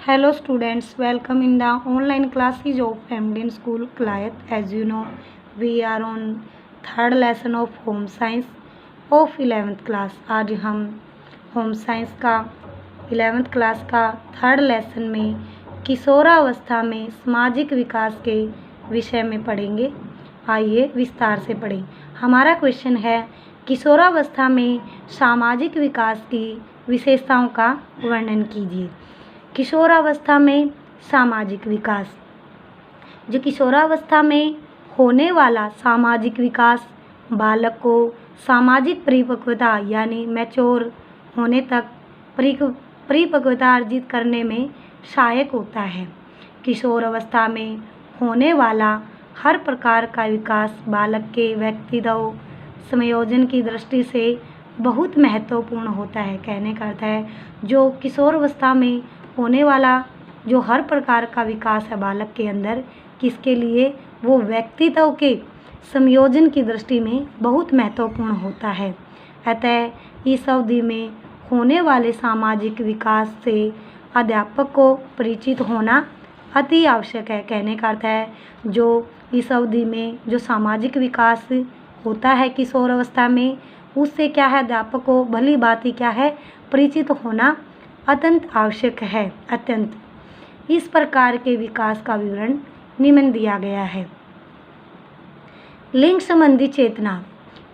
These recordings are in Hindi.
Hello students, welcome in the online classes of Hamden School Clyde. As you know, we are on third lesson of home science of 11th class. आज हम होम साइंस का 11th क्लास का थर्ड लेसन में किशोरावस्था में सामाजिक विकास के विषय में पढ़ेंगे। आइए विस्तार से पढ़ें। हमारा क्वेश्चन है किशोरावस्था में सामाजिक विकास की विशेषताओं का वर्णन कीजिए। किशोरावस्था में सामाजिक विकास, जो किशोरावस्था में होने वाला सामाजिक विकास बालक को सामाजिक परिपक्वता यानी मैच्योर होने तक परिपक्वता अर्जित करने में सहायक होता है। किशोरावस्था में होने वाला हर प्रकार का विकास बालक के व्यक्तित्व समायोजन की दृष्टि से बहुत महत्वपूर्ण होता है। कहने का अर्थ है जो किशोरावस्था में होने वाला जो हर प्रकार का विकास है बालक के अंदर, किसके लिए, वो व्यक्तित्व के संयोजन की दृष्टि में बहुत महत्वपूर्ण होता है। अतः इस अवधि में होने वाले सामाजिक विकास से अध्यापक को परिचित होना अति आवश्यक है। कहने का अर्थ है जो इस अवधि में जो सामाजिक विकास होता है किशोरावस्था में, उससे क्या है, अध्यापक को भली भांति क्या है, परिचित होना अत्यंत आवश्यक है। अत्यंत इस प्रकार के विकास का विवरण निम्न दिया गया है। लिंग संबंधी चेतना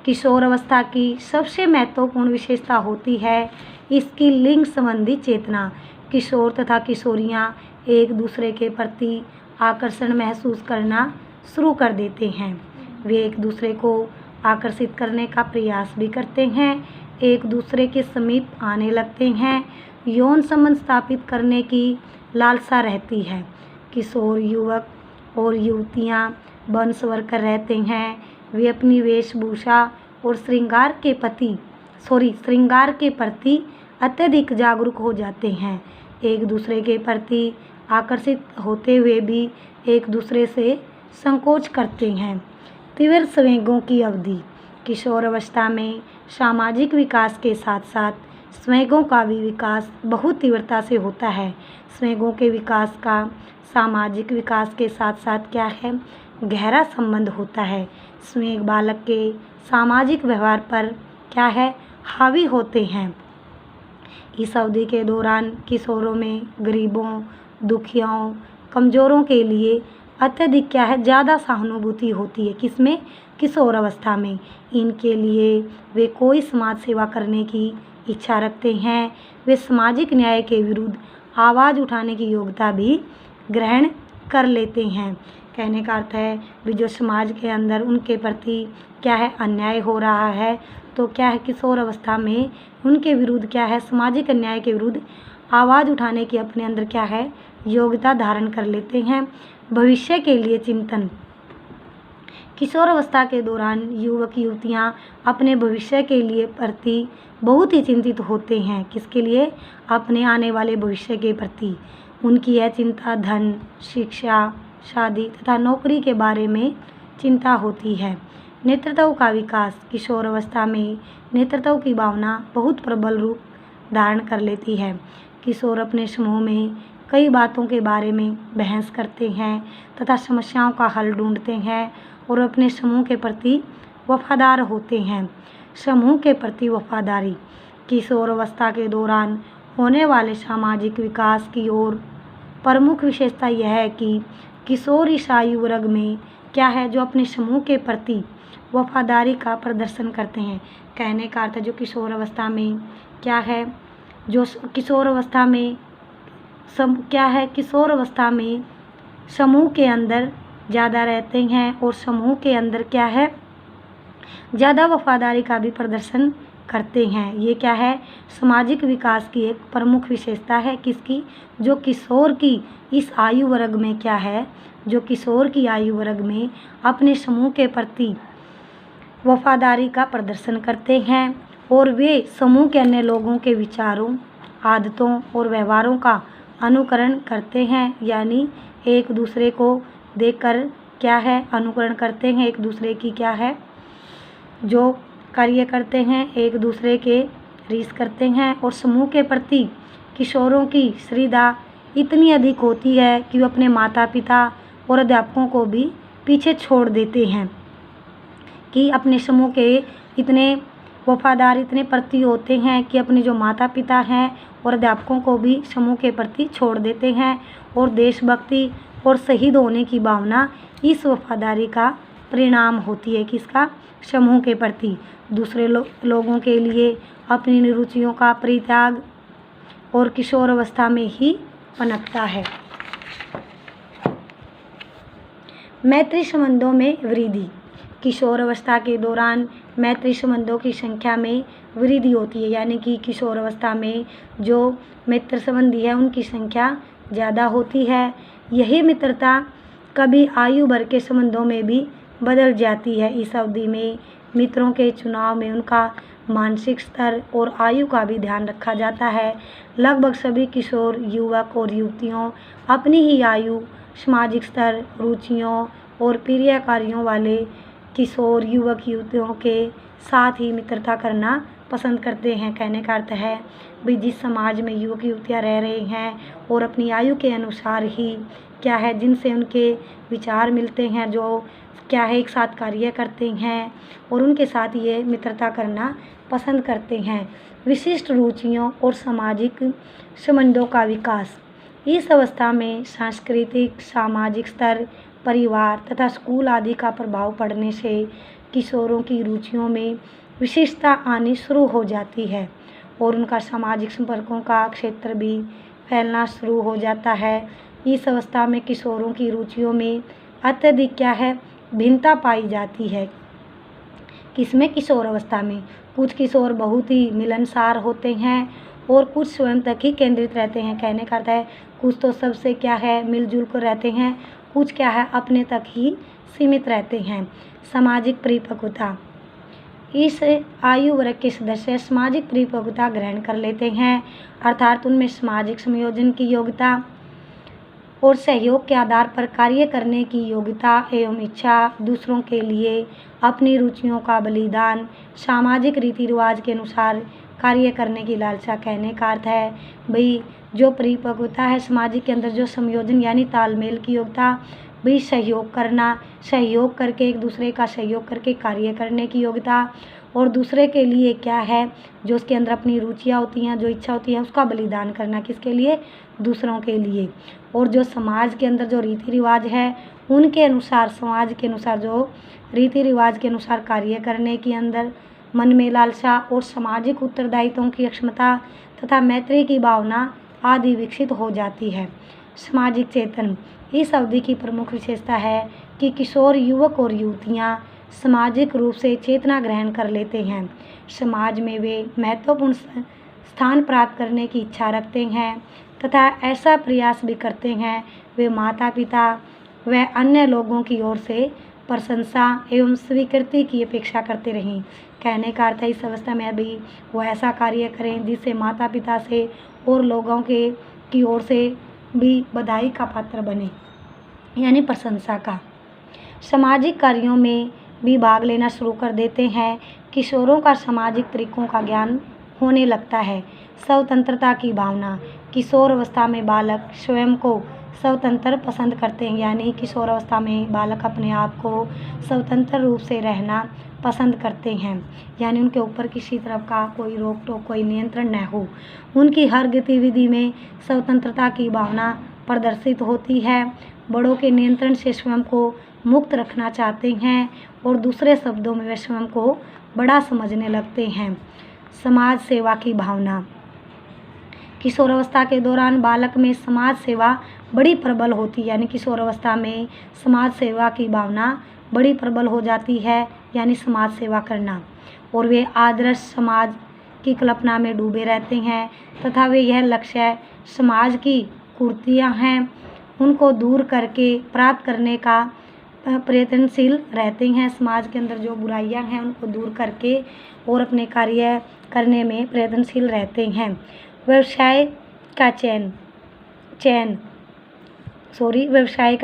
किशोरावस्था की सबसे महत्वपूर्ण विशेषता होती है इसकी लिंग संबंधी चेतना। किशोर तथा किशोरियां एक दूसरे के प्रति आकर्षण महसूस करना शुरू कर देते हैं। वे एक दूसरे को आकर्षित करने का प्रयास भी करते हैं, एक दूसरे के समीप आने लगते हैं, यौन संबंध स्थापित करने की लालसा रहती है। किशोर युवक और युवतियां वंशवर कर रहते हैं। वे अपनी वेशभूषा और श्रृंगार के प्रति अत्यधिक जागरूक हो जाते हैं। एक दूसरे के प्रति आकर्षित होते हुए भी एक दूसरे से संकोच करते हैं। तीव्र संवेगों की अवधि किशोरावस्था में सामाजिक विकास के साथ साथ संवेगों का भी विकास बहुत तीव्रता से होता है। संवेगों के विकास का सामाजिक विकास के साथ साथ क्या है, गहरा संबंध होता है। संवेग बालक के सामाजिक व्यवहार पर क्या है, हावी होते हैं। इस अवधि के दौरान किशोरों में गरीबों, दुखियों, कमज़ोरों के लिए अत्यधिक क्या है, ज़्यादा सहानुभूति होती है। किसमें, किशोरावस्था में। इनके लिए वे कोई समाज सेवा करने की इच्छा रखते हैं। वे सामाजिक न्याय के विरुद्ध आवाज़ उठाने की योग्यता भी ग्रहण कर लेते हैं। कहने का अर्थ है भी जो समाज के अंदर उनके प्रति क्या है, अन्याय हो रहा है, तो क्या है, किशोरावस्था में उनके विरुद्ध क्या है, सामाजिक अन्याय के विरुद्ध आवाज़ उठाने की अपने अंदर क्या है, योग्यता धारण कर लेते हैं। भविष्य के लिए चिंतन किशोरावस्था के दौरान युवक युवतियां अपने भविष्य के लिए प्रति बहुत ही चिंतित होते हैं। किसके लिए, अपने आने वाले भविष्य के प्रति उनकी यह चिंता धन, शिक्षा, शादी तथा नौकरी के बारे में चिंता होती है। नेतृत्व का विकास किशोरावस्था में नेतृत्व की भावना बहुत प्रबल रूप धारण कर लेती है। किशोर अपने समूह में कई बातों के बारे में बहस करते हैं तथा समस्याओं का हल ढूंढते हैं और अपने समूह के प्रति वफादार होते हैं। समूह के प्रति वफादारी किशोरावस्था के दौरान होने वाले सामाजिक विकास की ओर प्रमुख विशेषता यह है कि किशोर इस आयु वर्ग में क्या है, जो अपने समूह के प्रति वफादारी का प्रदर्शन करते हैं। कहने का अर्थ है जो किशोरावस्था में क्या है, जो किशोरावस्था में किशोरावस्था में समूह के अंदर ज़्यादा रहते हैं और समूह के अंदर क्या है, ज़्यादा वफादारी का भी प्रदर्शन करते हैं। ये क्या है, सामाजिक विकास की एक प्रमुख विशेषता है। किसकी, जो किशोर की इस आयु वर्ग में क्या है, जो किशोर की आयु वर्ग में अपने समूह के प्रति वफादारी का प्रदर्शन करते हैं और वे समूह के अन्य लोगों के विचारों, आदतों और व्यवहारों का अनुकरण करते हैं। यानी एक दूसरे को देखकर क्या है, अनुकरण करते हैं, एक दूसरे की क्या है, जो कार्य करते हैं, एक दूसरे के रीस करते हैं और समूह के प्रति किशोरों की श्रद्धा इतनी अधिक होती है कि वे अपने माता पिता और अध्यापकों को भी पीछे छोड़ देते हैं, कि अपने समूह के इतने वफादार, इतने प्रति होते हैं कि अपने जो माता पिता हैं और अध्यापकों को भी समूह के प्रति छोड़ देते हैं। और देशभक्ति और शहीद होने की भावना इस वफादारी का परिणाम होती है, किसका? समूह के प्रति। दूसरे लोगों के लिए अपनी रुचियों का परित्याग और किशोर अवस्था में ही पनपता है। मैत्री संबंधों में वृद्धि। किशोर अवस्था के दौरान मैत्री संबंधों की संख्या में वृद्धि होती है, यानी कि किशोर अवस्था में जो मित्र संबंधी है उनकी संख्या ज़्यादा होती है। यही मित्रता कभी आयु भर के संबंधों में भी बदल जाती है। इस अवधि में मित्रों के चुनाव में उनका मानसिक स्तर और आयु का भी ध्यान रखा जाता है। लगभग सभी किशोर युवक और युवतियों अपनी ही आयु, सामाजिक स्तर, रुचियों और प्रिय कार्यों वाले किशोर युवक युवतियों के साथ ही मित्रता करना पसंद करते हैं। कहने का अर्थ है भाई जिस समाज में युवक युवतियाँ रह रहे हैं और अपनी आयु के अनुसार ही क्या है, जिनसे उनके विचार मिलते हैं, जो क्या है एक साथ कार्य करते हैं और उनके साथ ये मित्रता करना पसंद करते हैं। विशिष्ट रुचियों और सामाजिक संबंधों का विकास। इस अवस्था में सांस्कृतिक, सामाजिक स्तर, परिवार तथा स्कूल आदि का प्रभाव पड़ने से किशोरों की रुचियों में विशिष्टता आनी शुरू हो जाती है और उनका सामाजिक संपर्कों का क्षेत्र भी फैलना शुरू हो जाता है। इस अवस्था में किशोरों की रुचियों में अत्यधिक क्या है, भिन्नता पाई जाती है। किसमें? किशोर अवस्था में। कुछ किशोर बहुत ही मिलनसार होते हैं और कुछ स्वयं तक ही केंद्रित रहते हैं। कहने का अर्थ है कुछ तो सबसे क्या है मिलजुल कर रहते हैं, कुछ क्या है अपने तक ही सीमित रहते हैं। सामाजिक परिपक्वता। इस आयु वर्ग के सदस्य सामाजिक परिपक्वता ग्रहण कर लेते हैं, अर्थात उनमें सामाजिक संयोजन की योग्यता और सहयोग के आधार पर कार्य करने की योग्यता एवं इच्छा, दूसरों के लिए अपनी रुचियों का बलिदान, सामाजिक रीति रिवाज के अनुसार कार्य करने की लालसा। कहने का अर्थ है भाई जो परिपक्वता है समाज के अंदर, जो संयोजन यानी तालमेल की योग्यता, भाई सहयोग करना, सहयोग करके एक दूसरे का सहयोग करके कार्य करने की योग्यता, और दूसरे के लिए क्या है जो उसके अंदर अपनी रुचियाँ होती हैं, जो इच्छा होती है उसका बलिदान करना, किसके लिए? दूसरों के लिए। और जो समाज के अंदर जो रीति रिवाज है उनके अनुसार, समाज के अनुसार जो रीति रिवाज के अनुसार कार्य करने के अंदर मन में लालसा और सामाजिक उत्तरदायित्वों की क्षमता तथा मैत्री की भावना आदि विकसित हो जाती है। सामाजिक चेतन। इस अवधि की प्रमुख विशेषता है कि किशोर युवक और युवतियाँ सामाजिक रूप से चेतना ग्रहण कर लेते हैं। समाज में वे महत्वपूर्ण स्थान प्राप्त करने की इच्छा रखते हैं तथा ऐसा प्रयास भी करते हैं वे माता पिता व अन्य लोगों की ओर से प्रशंसा एवं स्वीकृति की अपेक्षा करते रहें। कहने का अर्थ है इस अवस्था में अभी वो ऐसा कार्य करें जिससे माता पिता से और लोगों के की ओर से भी बधाई का पात्र बने, यानी प्रशंसा का। सामाजिक कार्यों में भी भाग लेना शुरू कर देते हैं। किशोरों का सामाजिक तरीकों का ज्ञान होने लगता है। स्वतंत्रता की भावना। किशोर अवस्था में बालक स्वयं को स्वतंत्र पसंद करते हैं, यानी किशोर अवस्था में बालक अपने आप को स्वतंत्र रूप से रहना पसंद करते हैं, यानी उनके ऊपर किसी तरह का कोई रोक टोक, कोई नियंत्रण न हो। उनकी हर गतिविधि में स्वतंत्रता की भावना प्रदर्शित होती है। बड़ों के नियंत्रण से स्वयं को मुक्त रखना चाहते हैं और दूसरे शब्दों में वे स्वयं को बड़ा समझने लगते हैं। समाज सेवा की भावना। किशोर अवस्था के दौरान बालक में समाज सेवा बड़ी प्रबल होती है, यानी किशोर अवस्था में समाज सेवा की भावना बड़ी प्रबल हो जाती है, यानी समाज सेवा करना। और वे आदर्श समाज की कल्पना में डूबे रहते हैं तथा वे यह लक्ष्य समाज की कुरीतियां हैं उनको दूर करके प्राप्त करने का प्रयत्नशील रहते हैं। समाज के अंदर जो बुराइयां हैं उनको दूर करके और अपने कार्य करने में प्रयत्नशील रहते हैं। व्यवसाय का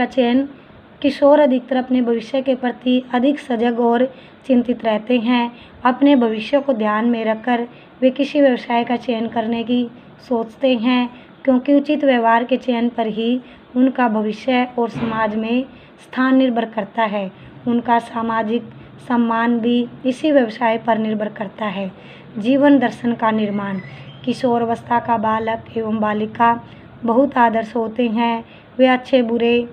चयन। किशोर अधिकतर अपने भविष्य के प्रति अधिक सजग और चिंतित रहते हैं। अपने भविष्य को ध्यान में रखकर वे किसी व्यवसाय का चयन करने की सोचते हैं। क्योंकि उचित व्यवहार के चयन पर ही उनका भविष्य और समाज में स्थान निर्भर करता है। उनका सामाजिक सम्मान भी इसी व्यवसाय पर निर्भर करता है। जीवन दर्शन का निर्माण। किशोरावस्था का बालक एवं बालिका बहुत आदर्श होते हैं। वे अच्छे बुरे,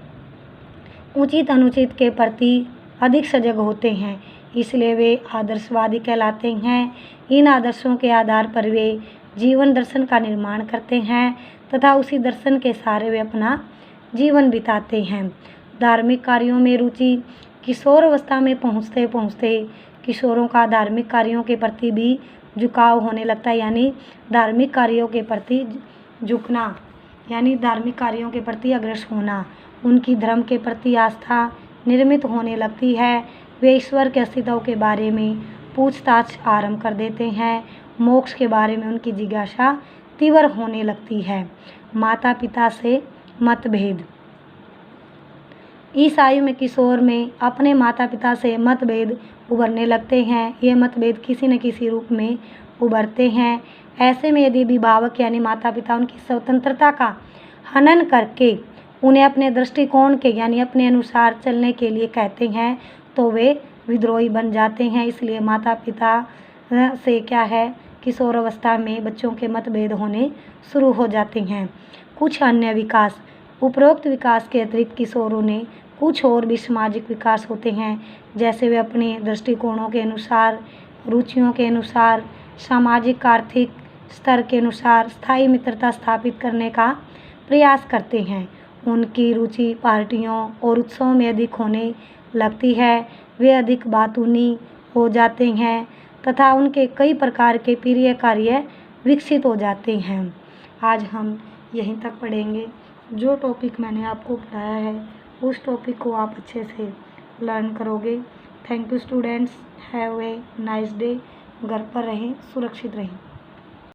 उचित अनुचित के प्रति अधिक सजग होते हैं, इसलिए वे आदर्शवादी कहलाते हैं। इन आदर्शों के आधार पर वे जीवन दर्शन का निर्माण करते हैं तथा उसी दर्शन के सहारे वे अपना जीवन बिताते हैं। धार्मिक कार्यों में रुचि। किशोर अवस्था में पहुँचते पहुँचते किशोरों का धार्मिक कार्यों के प्रति भी झुकाव होने लगता है, यानी धार्मिक कार्यों के प्रति झुकना, यानी धार्मिक कार्यों के प्रति अग्रसर होना। उनकी धर्म के प्रति आस्था निर्मित होने लगती है। वे ईश्वर के अस्तित्व के बारे में पूछताछ आरंभ कर देते हैं। मोक्ष के बारे में उनकी जिज्ञासा तीव्र होने लगती है। माता पिता से मतभेद। इस आयु में किशोर में अपने माता पिता से मतभेद उभरने लगते हैं। ये मतभेद किसी न किसी रूप में उभरते हैं। ऐसे में यदि अभिभावक यानी माता पिता उनकी स्वतंत्रता का हनन करके उन्हें अपने दृष्टिकोण के यानी अपने अनुसार चलने के लिए कहते हैं तो वे विद्रोही बन जाते हैं। इसलिए माता पिता से क्या है, किशोर अवस्था में बच्चों के मतभेद होने शुरू हो जाते हैं। कुछ अन्य विकास। उपरोक्त विकास के अतिरिक्त किशोरों ने कुछ और भी सामाजिक विकास होते हैं, जैसे वे अपने दृष्टिकोणों के अनुसार, रुचियों के अनुसार, सामाजिक आर्थिक स्तर के अनुसार स्थायी मित्रता स्थापित करने का प्रयास करते हैं। उनकी रुचि पार्टियों और उत्सवों में अधिक होने लगती है। वे अधिक बातूनी हो जाते हैं तथा उनके कई प्रकार के प्रिय कार्य विकसित हो जाते हैं। आज हम यहीं तक पढ़ेंगे। जो टॉपिक मैंने आपको पढ़ाया है उस टॉपिक को आप अच्छे से लर्न करोगे। Thank you students, have a nice day. घर पर रहें, सुरक्षित रहें।